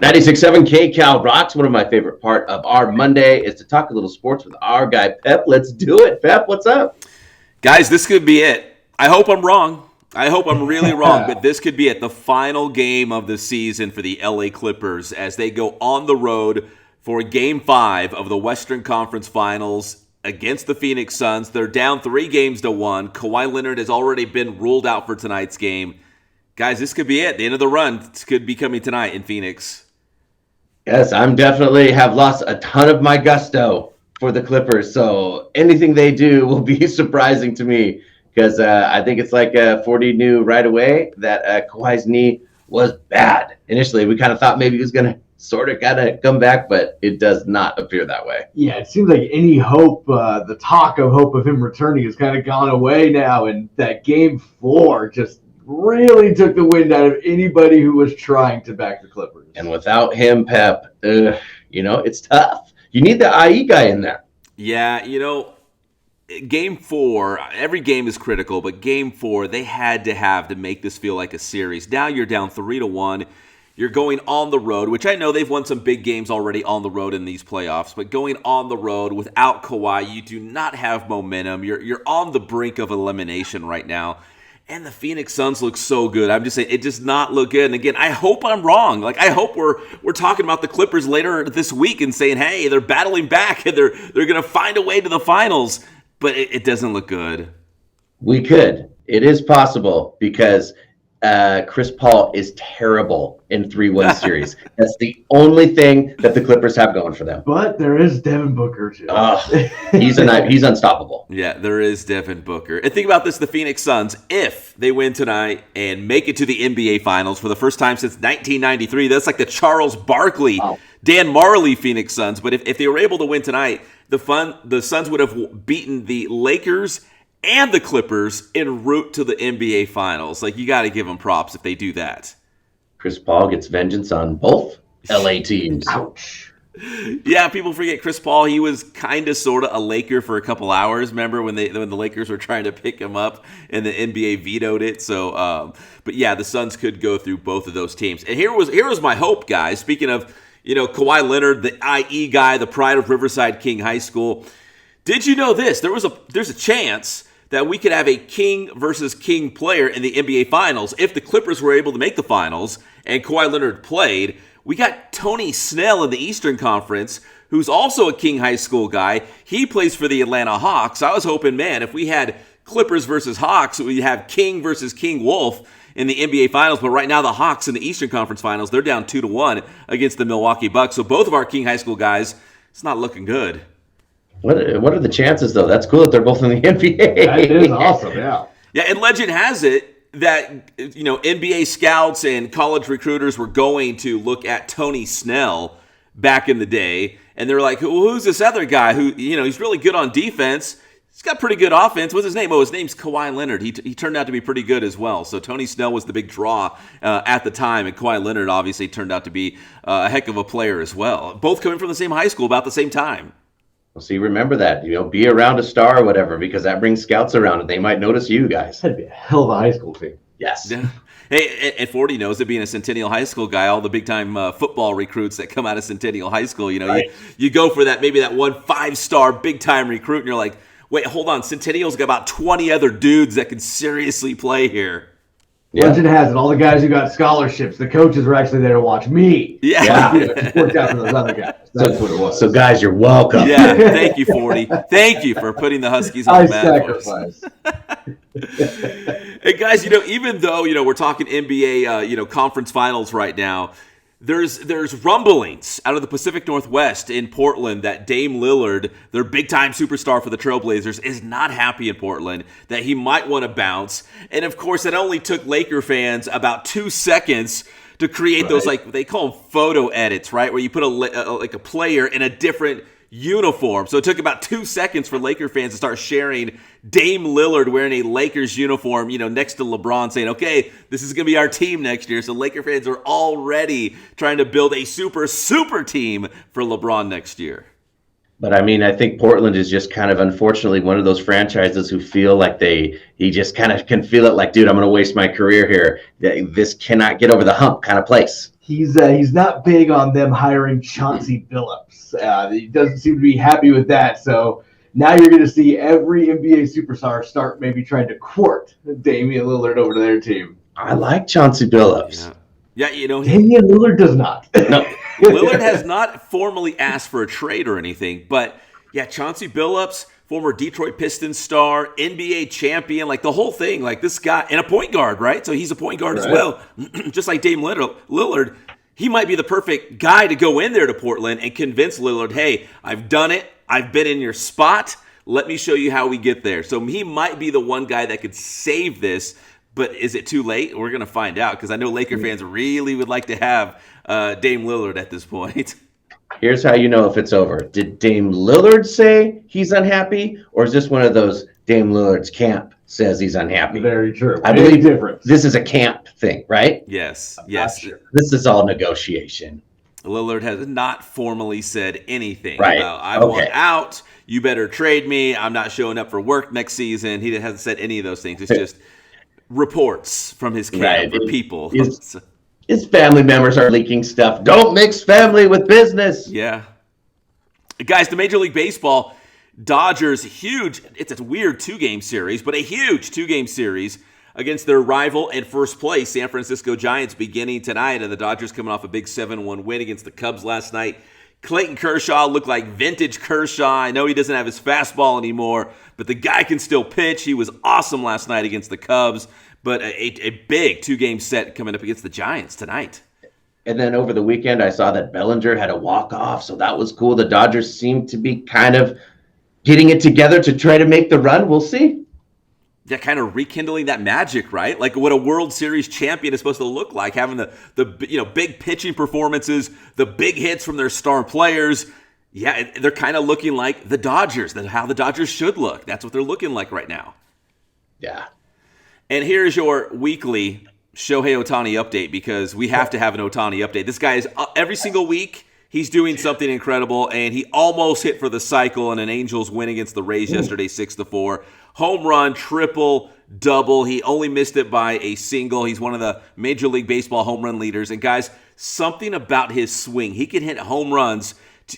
96.7 KCAL rocks. One of my favorite part of our Monday is to talk a little sports with our guy, Pep. Let's do it. Pep, what's up? Guys, this could be it. I hope I'm wrong. I hope I'm really wrong, but this could be it. The final game of the season for the LA Clippers as they go on the road for Game 5 of the Western Conference Finals against the Phoenix Suns. They're down 3-1. Kawhi Leonard has already been ruled out for tonight's game. Guys, this could be it. The end of the run could be coming tonight in Phoenix. Yes, I'm definitely have lost a ton of my gusto for the Clippers. So anything they do will be surprising to me because I think it's like 40 knew right away that Kawhi's knee was bad. Initially, we kind of thought maybe he was going to sort of come back, but it does not appear that way. Yeah, it seems like any hope, the talk of hope of him returning has kind of gone away now. And that Game 4 just really took the wind out of anybody who was trying to back the Clippers. And without him, Pep, it's tough. You need the IE guy in there. Yeah, Game 4, every game is critical, but Game 4, they had to make this feel like a series. Now you're down 3-1. You're going on the road, which I know they've won some big games already on the road in these playoffs, but going on the road without Kawhi, you do not have momentum. You're on the brink of elimination right now. And the Phoenix Suns look so good. I'm just saying, it does not look good. And again, I hope I'm wrong. I hope we're talking about the Clippers later this week and saying, hey, they're battling back and they're going to find a way to the finals. But it doesn't look good. We could. It is possible because Chris Paul is terrible in 3-1 series. That's the only thing that the Clippers have going for them. But there is Devin Booker, too. He's unstoppable. Yeah, there is Devin Booker. And think about this, the Phoenix Suns, if they win tonight and make it to the NBA Finals for the first time since 1993, that's like the Charles Barkley, Dan Marley Phoenix Suns. But if they were able to win tonight, the Suns would have beaten the Lakers and the Clippers en route to the NBA Finals. You got to give them props if they do that. Chris Paul gets vengeance on both LA teams. Ouch. Yeah, people forget Chris Paul. He was kind of sort of a Laker for a couple hours. Remember when the Lakers were trying to pick him up and the NBA vetoed it? So, but yeah, the Suns could go through both of those teams. And here was my hope, guys. Speaking of, Kawhi Leonard, the IE guy, the pride of Riverside King High School. Did you know this? There's a chance that we could have a king versus king player in the NBA Finals if the Clippers were able to make the finals and Kawhi Leonard played. We got Tony Snell in the Eastern Conference, who's also a King High School guy. He plays for the Atlanta Hawks. I was hoping, man, if we had Clippers versus Hawks, we'd have King versus King Wolf in the NBA Finals. But right now, the Hawks in the Eastern Conference Finals, they're down 2-1 against the Milwaukee Bucks. So both of our King High School guys, it's not looking good. What are the chances, though? That's cool that they're both in the NBA. That is awesome, yeah. Yeah, and legend has it that, NBA scouts and college recruiters were going to look at Tony Snell back in the day, and they're like, well, who's this other guy who, he's really good on defense. He's got pretty good offense. What's his name? Oh, his name's Kawhi Leonard. He turned out to be pretty good as well. So Tony Snell was the big draw at the time, and Kawhi Leonard obviously turned out to be a heck of a player as well. Both coming from the same high school about the same time. So you remember that, be around a star or whatever, because that brings scouts around and they might notice you guys. That'd be a hell of a high school team. Yes. Yeah. Hey, and 40 knows that being a Centennial High School guy, all the big-time football recruits that come out of Centennial High School, right. you go for maybe that one 5-star big-time recruit, and you're like, wait, hold on, Centennial's got about 20 other dudes that can seriously play here. Yeah. Legend has it, all the guys who got scholarships, the coaches were actually there to watch me. Yeah. It just worked out for those other guys. That's what it was. So, guys, you're welcome. Yeah, thank you, 40. Thank you for putting the Huskies on the map. Hey, guys, even though, we're talking NBA, conference finals right now, there's rumblings out of the Pacific Northwest in Portland that Dame Lillard, their big-time superstar for the Trailblazers, is not happy in Portland, that he might want to bounce. And, of course, it only took Laker fans about 2 seconds to create those, they call them photo edits, right, where you put a player in a different uniform. So it took about 2 seconds for Laker fans to start sharing Dame Lillard wearing a Lakers uniform, next to LeBron, saying, okay, this is going to be our team next year. So Laker fans are already trying to build a super, super team for LeBron next year. But I think Portland is just kind of, unfortunately, one of those franchises who feel like he just kind of can feel it like, dude, I'm going to waste my career here. This cannot get over the hump kind of place. he's not big on them hiring Chauncey Billups. He doesn't seem to be happy with that. So now you're going to see every NBA superstar start maybe trying to court Damian Lillard over to their team. I like Chauncey Billups. Yeah, Damian Lillard does not. No. Lillard has not formally asked for a trade or anything, but yeah, Chauncey Billups, former Detroit Pistons star, NBA champion, like the whole thing, like this guy, and a point guard, right? So he's a point guard as well, just like Dame Lillard. He might be the perfect guy to go in there to Portland and convince Lillard, hey, I've done it. I've been in your spot. Let me show you how we get there. So he might be the one guy that could save this. But is it too late? We're going to find out because I know Laker fans really would like to have Dame Lillard at this point. Here's how you know if it's over. Did Dame Lillard say he's unhappy, or is this one of those Dame Lillard's camp says he's unhappy? Very true. I believe different. This is a camp thing, right? Yes. Sure. This is all negotiation. Lillard has not formally said anything right. about I want out. You better trade me. I'm not showing up for work next season. He hasn't said any of those things. It's just reports from his camp for people. His family members are leaking stuff. Don't mix family with business. Yeah. Guys, the Major League Baseball, Dodgers, huge, it's a weird 2-game series, but a huge 2-game series against their rival and first place, San Francisco Giants, beginning tonight. And the Dodgers coming off a big 7-1 win against the Cubs last night. Clayton Kershaw looked like vintage Kershaw. I know he doesn't have his fastball anymore, but the guy can still pitch. He was awesome last night against the Cubs, but a big 2-game set coming up against the Giants tonight. And then over the weekend, I saw that Bellinger had a walk-off, so that was cool. The Dodgers seem to be kind of getting it together to try to make the run. We'll see. Yeah, kind of rekindling that magic, right? Like what a World Series champion is supposed to look like, having the big pitching performances, the big hits from their star players. Yeah, they're kind of looking like the Dodgers. That's how the Dodgers should look. That's what they're looking like right now. Yeah. And here's your weekly Shohei Ohtani update, because we have to have an Ohtani update. This guy is every single week. He's doing something incredible, and he almost hit for the cycle in an Angels win against the Rays yesterday, 6-4. Home run, triple, double. He only missed it by a single. He's one of the Major League Baseball home run leaders. And guys, something about his swing. He can hit home runs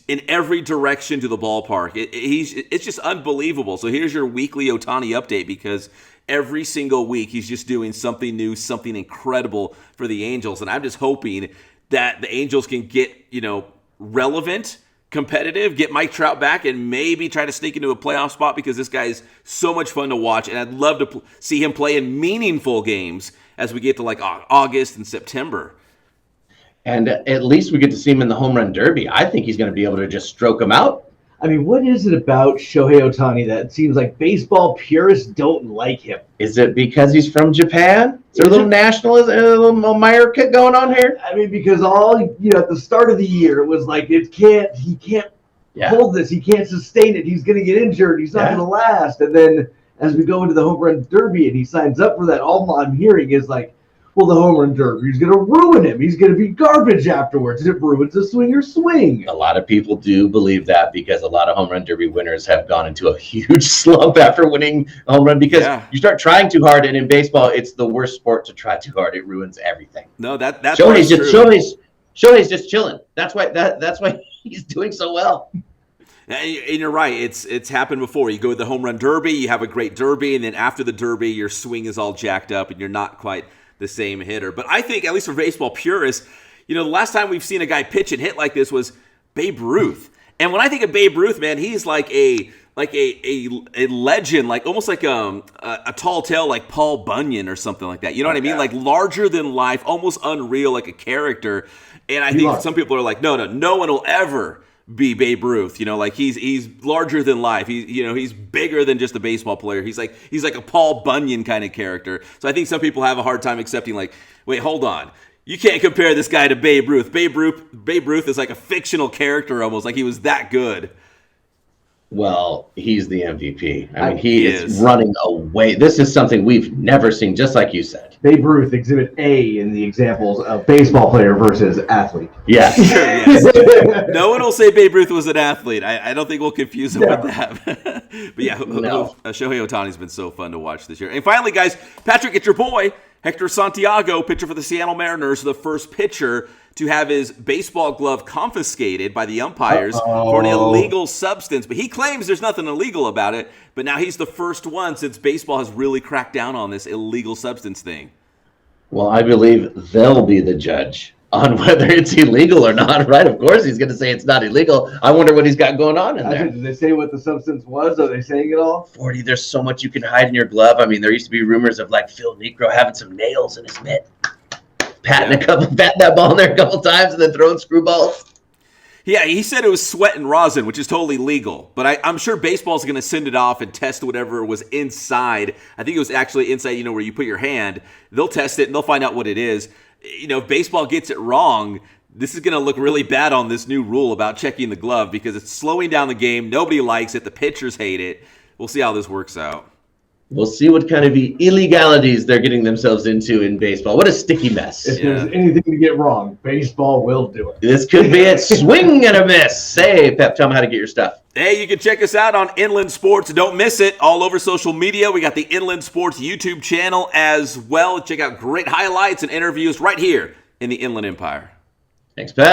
in every direction to the ballpark. It's just unbelievable. So here's your weekly Ohtani update, because every single week he's just doing something new, something incredible for the Angels. And I'm just hoping that the Angels can get, relevant, competitive, get Mike Trout back, and maybe try to sneak into a playoff spot, because this guy is so much fun to watch, and I'd love to see him play in meaningful games as we get to like August and September. And at least we get to see him in the home run derby. I think he's going to be able to just stroke him out. I mean, what is it about Shohei Ohtani that seems like baseball purists don't like him? Is it because he's from Japan? Is there a little nationalism, a little America going on here? I mean, because at the start of the year, it was like he can't hold this. He can't sustain it. He's going to get injured. He's not going to last. And then as we go into the home run derby and he signs up for that, all I'm hearing is like, well, the home run derby is going to ruin him. He's going to be garbage afterwards. It ruins the swinger's swing. A lot of people do believe that, because a lot of home run derby winners have gone into a huge slump after winning a home run, because you start trying too hard, and in baseball, it's the worst sport to try too hard. It ruins everything. No, that's Shohei's just chilling. That's why he's doing so well. And you're right. It's happened before. You go to the home run derby, you have a great derby, and then after the derby, your swing is all jacked up, and you're not quite the same hitter. But I think, at least for baseball purists, the last time we've seen a guy pitch and hit like this was Babe Ruth. And when I think of Babe Ruth, man, he's like a legend, like almost like a tall tale, like Paul Bunyan or something like that. You know what I mean? Like larger than life, almost unreal, like a character. And I think some people are like, no one will ever be Babe Ruth. Like he's larger than life. He's bigger than just a baseball player. He's like a Paul Bunyan kind of character. So I think some people have a hard time accepting, like, wait, hold on. You can't compare this guy to Babe Ruth. Babe Ruth is like a fictional character almost, like he was that good. Well, he's the MVP. I mean, he is running away. This is something we've never seen, just like you said. Babe Ruth, Exhibit A in the examples of baseball player versus athlete. Yeah. Sure, yes. No one will say Babe Ruth was an athlete. I don't think we'll confuse him with that. But yeah, Shohei Ohtani's been so fun to watch this year. And finally, guys, Patrick, it's your boy. Hector Santiago, pitcher for the Seattle Mariners, the first pitcher to have his baseball glove confiscated by the umpires for an illegal substance. But he claims there's nothing illegal about it. But now he's the first one since baseball has really cracked down on this illegal substance thing. Well, I believe they'll be the judge on whether it's illegal or not, right? Of course he's going to say it's not illegal. I wonder what he's got going on in there. Did they say what the substance was? Are they saying it all? 40, there's so much you can hide in your glove. I mean, there used to be rumors of like Phil Niekro having some nails in his mitt, patting that ball in there a couple times and then throwing screwballs. Yeah, he said it was sweat and rosin, which is totally legal. But I'm sure baseball's going to send it off and test whatever was inside. I think it was actually inside, where you put your hand. They'll test it and they'll find out what it is. If baseball gets it wrong, this is going to look really bad on this new rule about checking the glove because it's slowing down the game. Nobody likes it. The pitchers hate it. We'll see how this works out. We'll see what kind of illegalities they're getting themselves into in baseball. What a sticky mess. If there's anything to get wrong, baseball will do it. This could be it. Swing and a miss. Hey, Pep, tell them how to get your stuff. Hey, you can check us out on Inland Sports. Don't miss it. All over social media. We got the Inland Sports YouTube channel as well. Check out great highlights and interviews right here in the Inland Empire. Thanks, Pep.